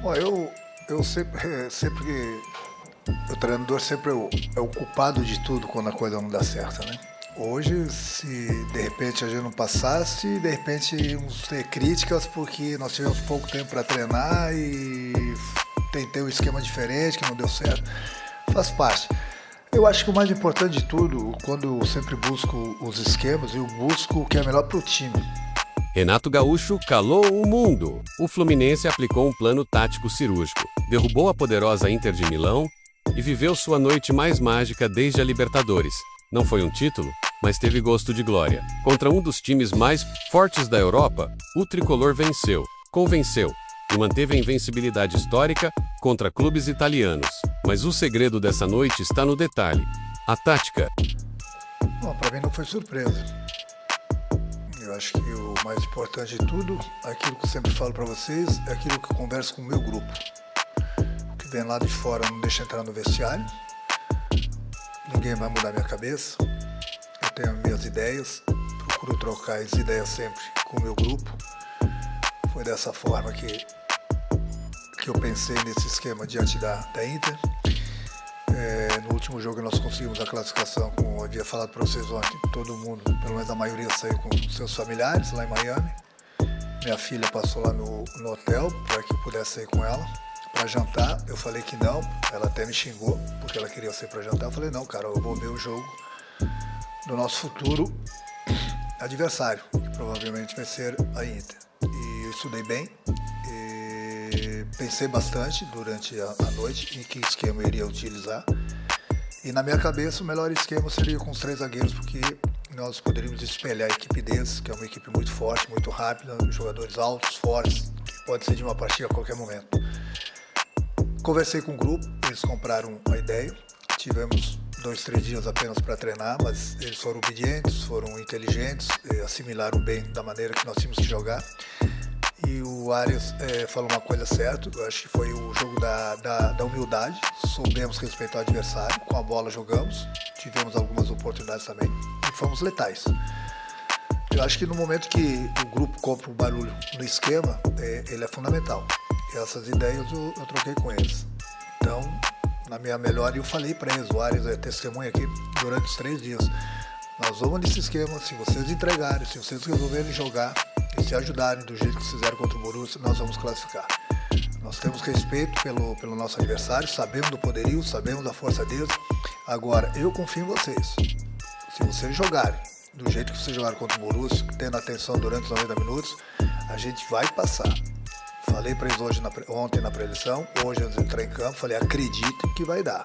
Bom, eu sempre o treinador sempre é o culpado de tudo quando a coisa não dá certo, né? Hoje, se de repente a gente não passasse, de repente íamos ter críticas porque nós tivemos pouco tempo para treinar e tentei um esquema diferente que não deu certo. Faz parte. Eu acho que o mais importante de tudo, quando eu sempre busco os esquemas, eu busco o que é melhor para o time. Renato Gaúcho calou o mundo. O Fluminense aplicou um plano tático cirúrgico, derrubou a poderosa Inter de Milão e viveu sua noite mais mágica desde a Libertadores. Não foi um título, mas teve gosto de glória. Contra um dos times mais fortes da Europa, o tricolor venceu, convenceu e manteve a invencibilidade histórica contra clubes italianos. Mas o segredo dessa noite está no detalhe: a tática. Bom, para mim não foi surpresa. Eu acho que o mais importante de tudo, aquilo que eu sempre falo para vocês, é aquilo que eu converso com o meu grupo. O que vem lá de fora não deixa entrar no vestiário. Ninguém vai mudar minha cabeça. Eu tenho as minhas ideias, procuro trocar as ideias sempre com o meu grupo. Foi dessa forma que eu pensei nesse esquema diante da Inter. No último jogo nós conseguimos a classificação, como eu havia falado para vocês ontem. Todo mundo, pelo menos a maioria, saiu com seus familiares lá em Miami. Minha filha passou lá no hotel para que eu pudesse sair com ela para jantar. Eu falei que não, ela até me xingou porque ela queria sair para jantar. Eu falei, não, cara, eu vou ver o jogo do nosso futuro adversário, que provavelmente vai ser a Inter. E eu estudei bem, e pensei bastante durante a noite em que esquema eu iria utilizar. E na minha cabeça o melhor esquema seria com os 3 zagueiros, porque nós poderíamos espelhar a equipe deles, que é uma equipe muito forte, muito rápida, jogadores altos, fortes, que pode ser de uma partida a qualquer momento. Conversei com o grupo, eles compraram a ideia, tivemos 2, 3 dias apenas para treinar, mas eles foram obedientes, foram inteligentes, assimilaram bem da maneira que nós tínhamos que jogar. E o Arias falou uma coisa certa, eu acho que foi o jogo da humildade, soubemos respeitar o adversário, com a bola jogamos, tivemos algumas oportunidades também e fomos letais. Eu acho que no momento que o grupo compra o barulho no esquema, ele é fundamental. E essas ideias eu troquei com eles. Então, na minha melhor, eu falei para eles, o Arias é testemunha aqui, durante os 3 dias. Nós vamos nesse esquema, se vocês entregarem, se vocês resolverem jogar e se ajudarem do jeito que fizeram contra o Borussia, nós vamos classificar. Nós temos respeito pelo nosso adversário, sabemos do poderio, sabemos da força deles. Agora, eu confio em vocês. Se vocês jogarem do jeito que vocês jogaram contra o Borussia, tendo atenção durante os 90 minutos, a gente vai passar. Falei para eles ontem na preleção, hoje antes de entrar em campo, falei, acreditem que vai dar.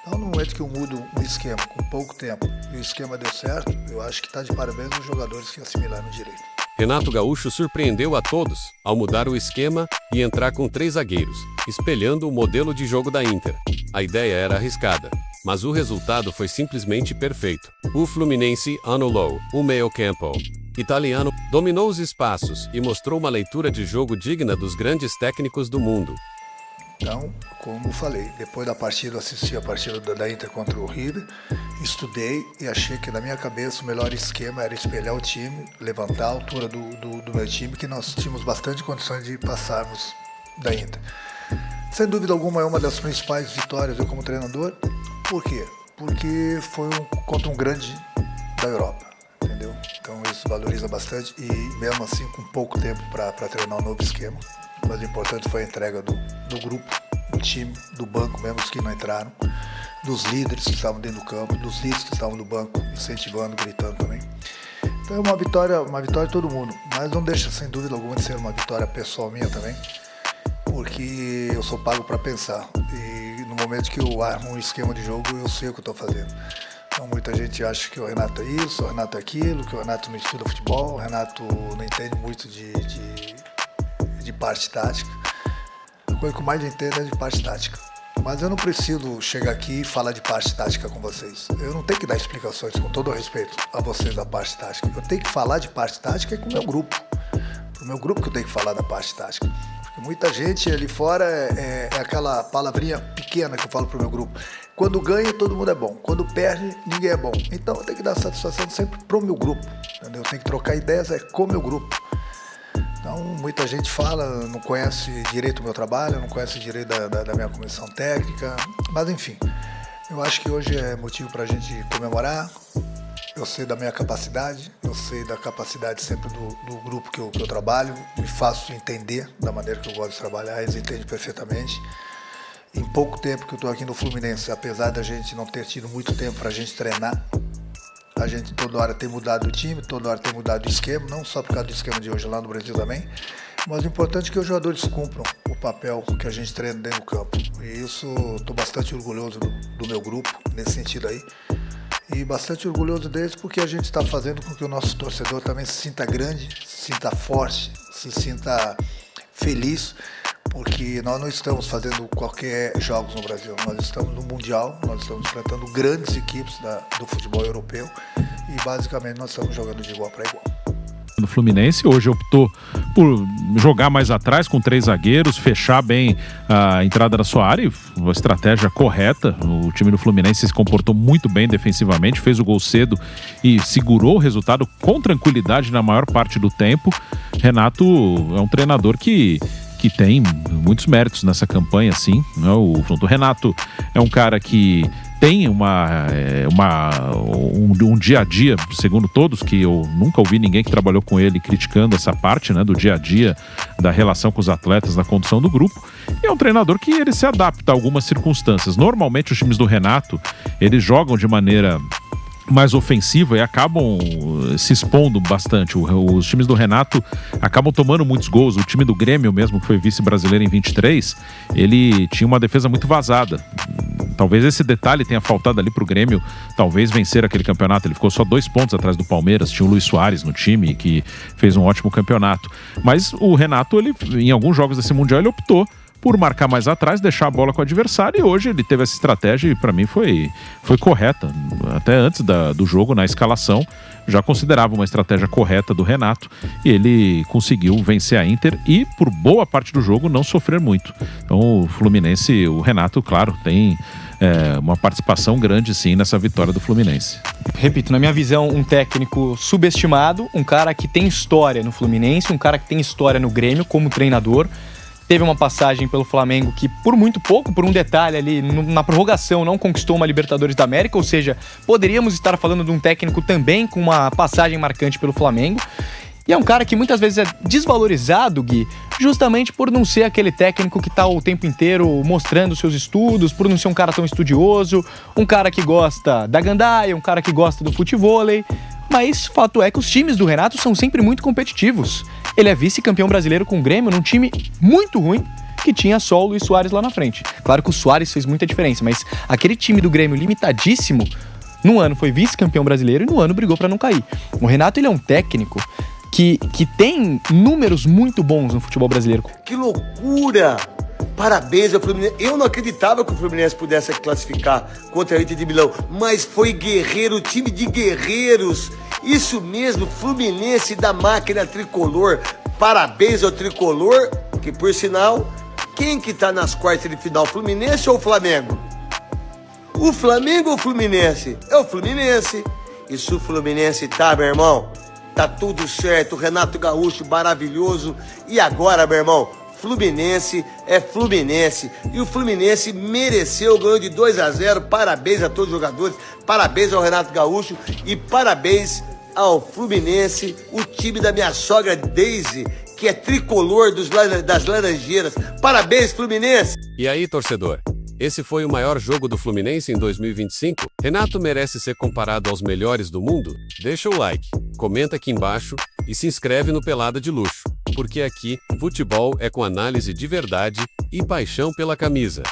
Então, no momento que eu mudo um esquema com pouco tempo e o esquema deu certo, eu acho que está de parabéns os jogadores que assimilaram direito. Renato Gaúcho surpreendeu a todos ao mudar o esquema e entrar com 3 zagueiros, espelhando o modelo de jogo da Inter. A ideia era arriscada, mas o resultado foi simplesmente perfeito. O Fluminense anulou o meio-campo italiano, dominou os espaços e mostrou uma leitura de jogo digna dos grandes técnicos do mundo. Então, como eu falei, depois da partida, eu assisti a partida da Inter contra o River, estudei e achei que na minha cabeça o melhor esquema era espelhar o time, levantar a altura do meu time, que nós tínhamos bastante condições de passarmos da Inter. Sem dúvida alguma é uma das principais vitórias eu como treinador. Por quê? Porque foi contra um grande da Europa, entendeu? Então isso valoriza bastante e mesmo assim com pouco tempo para treinar um novo esquema. Mas o importante foi a entrega do grupo, do time, do banco mesmo, os que não entraram, dos líderes que estavam dentro do campo, dos líderes que estavam no banco, incentivando, gritando também. Então é uma vitória de todo mundo, mas não deixa sem dúvida alguma de ser uma vitória pessoal minha também, porque eu sou pago para pensar e no momento que eu armo um esquema de jogo eu sei o que eu estou fazendo. Então muita gente acha que o Renato é isso, o Renato é aquilo, que o Renato não estuda futebol, o Renato não entende muito de parte tática. A coisa que eu mais entendo é de parte tática. Mas eu não preciso chegar aqui e falar de parte tática com vocês. Eu não tenho que dar explicações, com todo o respeito a vocês, da parte tática. Eu tenho que falar de parte tática com o meu grupo. Pro meu grupo que eu tenho que falar da parte tática. Porque muita gente ali fora é aquela palavrinha pequena que eu falo pro meu grupo. Quando ganha, todo mundo é bom. Quando perde, ninguém é bom. Então eu tenho que dar satisfação sempre pro meu grupo. Entendeu? Eu tenho que trocar ideias com o meu grupo. Então, muita gente fala, não conhece direito o meu trabalho, não conhece direito da minha comissão técnica, mas enfim, eu acho que hoje é motivo para a gente comemorar. Eu sei da minha capacidade, eu sei da capacidade sempre do grupo que eu trabalho, me faço entender da maneira que eu gosto de trabalhar, eles entendem perfeitamente. Em pouco tempo que eu estou aqui no Fluminense, apesar da gente não ter tido muito tempo para a gente treinar, a gente toda hora tem mudado o time, toda hora tem mudado o esquema, não só por causa do esquema de hoje lá no Brasil também, mas o importante é que os jogadores cumpram o papel que a gente treina dentro do campo. E isso, estou bastante orgulhoso do meu grupo, nesse sentido aí. E bastante orgulhoso deles porque a gente está fazendo com que o nosso torcedor também se sinta grande, se sinta forte, se sinta feliz, porque nós não estamos fazendo qualquer jogos no Brasil, nós estamos no Mundial, nós estamos enfrentando grandes equipes do futebol europeu e basicamente nós estamos jogando de igual para igual. No Fluminense, hoje optou por jogar mais atrás com 3 zagueiros, fechar bem a entrada da sua área, uma estratégia correta. O time do Fluminense se comportou muito bem defensivamente, fez o gol cedo e segurou o resultado com tranquilidade na maior parte do tempo. Renato é um treinador que tem muitos méritos nessa campanha, sim. O Renato é um cara que tem um dia a dia, segundo todos, que eu nunca ouvi ninguém que trabalhou com ele criticando essa parte, né, do dia a dia, da relação com os atletas, da condução do grupo. E é um treinador que ele se adapta a algumas circunstâncias. Normalmente os times do Renato, eles jogam de maneira mais ofensiva e acabam se expondo bastante. Os times do Renato acabam tomando muitos gols. O time do Grêmio mesmo, que foi vice-brasileiro em 23, ele tinha uma defesa muito vazada. Talvez esse detalhe tenha faltado ali pro Grêmio, talvez vencer aquele campeonato. Ele ficou só 2 pontos atrás do Palmeiras, tinha o Luis Soares no time, que fez um ótimo campeonato. Mas o Renato, ele, em alguns jogos desse Mundial, ele optou por marcar mais atrás, deixar a bola com o adversário, e hoje ele teve essa estratégia e para mim foi correta. Até antes do jogo, na escalação, já considerava uma estratégia correta do Renato e ele conseguiu vencer a Inter e por boa parte do jogo não sofrer muito. Então o Fluminense, o Renato, claro, tem uma participação grande sim nessa vitória do Fluminense. Repito, na minha visão, um técnico subestimado, um cara que tem história no Fluminense, um cara que tem história no Grêmio como treinador. Teve uma passagem pelo Flamengo que, por muito pouco, por um detalhe ali, na prorrogação, não conquistou uma Libertadores da América, ou seja, poderíamos estar falando de um técnico também com uma passagem marcante pelo Flamengo. E é um cara que muitas vezes é desvalorizado, Gui, justamente por não ser aquele técnico que está o tempo inteiro mostrando seus estudos, por não ser um cara tão estudioso, um cara que gosta da gandaia, um cara que gosta do futevôlei. Mas fato é que os times do Renato são sempre muito competitivos. Ele é vice-campeão brasileiro com o Grêmio num time muito ruim, que tinha só o Luis Soares lá na frente. Claro que o Soares fez muita diferença, mas aquele time do Grêmio limitadíssimo, no ano foi vice-campeão brasileiro e no ano brigou para não cair. O Renato, ele é um técnico que tem números muito bons no futebol brasileiro. Que loucura! Parabéns ao Fluminense. Eu não acreditava que o Fluminense pudesse classificar contra a Inter de Milão, mas foi guerreiro, time de guerreiros. Isso mesmo, Fluminense da máquina tricolor. Parabéns ao tricolor, que por sinal, quem que tá nas quartas de final, Fluminense ou Flamengo? O Flamengo ou o Fluminense? É o Fluminense. E se o Fluminense tá, meu irmão, tá tudo certo. O Renato Gaúcho, maravilhoso. E agora, meu irmão, Fluminense é Fluminense. E o Fluminense mereceu, ganhou de 2-0. Parabéns a todos os jogadores, parabéns ao Renato Gaúcho e parabéns ao Fluminense, o time da minha sogra Daisy, que é tricolor das Laranjeiras. Parabéns, Fluminense! E aí, torcedor? Esse foi o maior jogo do Fluminense em 2025? Renato merece ser comparado aos melhores do mundo? Deixa o like, comenta aqui embaixo e se inscreve no Pelada de Luxo, porque aqui, futebol é com análise de verdade e paixão pela camisa.